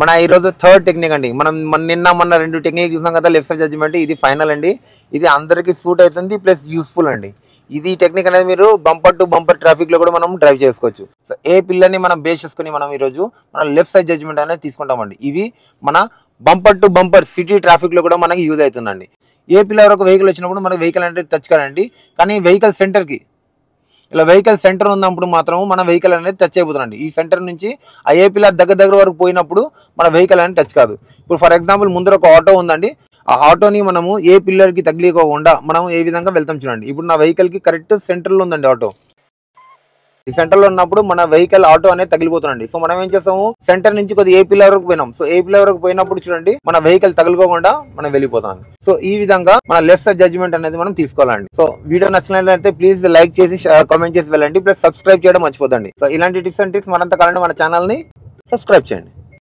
మన ఈ రోజు థర్డ్ టెక్నిక్ అండి. మనం మొన్న రెండు టెక్నిక్ చూసాం కదా, లెఫ్ట్ సైడ్ జడ్జిమెంట్. ఇది ఫైనల్ అండి. ఇది అందరికి సూట్ అవుతుంది, ప్లస్ యూస్ఫుల్ అండి. ఇది టెక్నిక్ అనేది మీరు బంపర్ టు బంపర్ ట్రాఫిక్ లో కూడా మనం డ్రైవ్ చేసుకోవచ్చు. సో ఏ పిల్లర్ని మనం బేస్ చేసుకుని మనం ఈ రోజు మనం లెఫ్ట్ సైడ్ జడ్జిమెంట్ అనేది తీసుకుంటామండి. ఇవి మన bumper to bumper city traffic లో కూడా మనకి యూజ్ అవుతుందండి. ఏ పిల్లర్ ఒక వెహికల్ వచ్చినప్పుడు మనకి వెహికల్ అంటే టచ్ కాదండి, కానీ వెహికల్ సెంటర్ కి ఇలా వెహికల్ సెంటర్ ఉన్నప్పుడు మాత్రం మన వెహికల్ అనేది టచ్ అయిపోతుందండి. ఈ సెంటర్ నుంచి ఆ ఏ పిల్లర్ దగ్గర వరకు పోయినప్పుడు మన వెహికల్ అనేది టచ్ కాదు. ఇప్పుడు ఫర్ ఎగ్జాంపుల్ ముందర ఒక ఆటో ఉందండి. ఆ ఆటోని మనము ఏ పిల్లర్ కి తగిలికోకుండా మనం ఏ విధంగా వెళ్తాం చూడండి. ఇప్పుడు నా వెహికల్ కి కరెక్ట్ సెంటర్ లో ఉందండి ఆటో. ఈ సెంటర్ లో ఉన్నప్పుడు మన వెహికల్ ఆటో అనేది తగిలిపోతుందండి. సో మనం ఏం చేస్తాము, సెంటర్ నుంచి కొద్దిగా ఏ పిల్లర్ వరకు పోయినాం. సో ఏ పిల్లర్ వరకు పోయినప్పుడు చూడండి మన వెహికల్ తగులుకోకుండా మనం వెళ్ళిపోతాం. సో ఈ విధంగా మన లెఫ్ట్ సైడ్ జడ్జిమెంట్ అనేది మనం తీసుకోవాలండి. సో వీడియో నచ్చినట్లయితే ప్లీజ్ లైక్ చేసి కామెంట్ చేసి వెళ్ళండి. ప్లస్ సబ్స్క్రైబ్ చేయడం మర్చిపోదండి. సో ఇలాంటి టిప్స్ అండ్ ట్రిక్స్ మరింత కావాలంటే మన ఛానల్ ని సబ్స్క్రైబ్ చేయండి.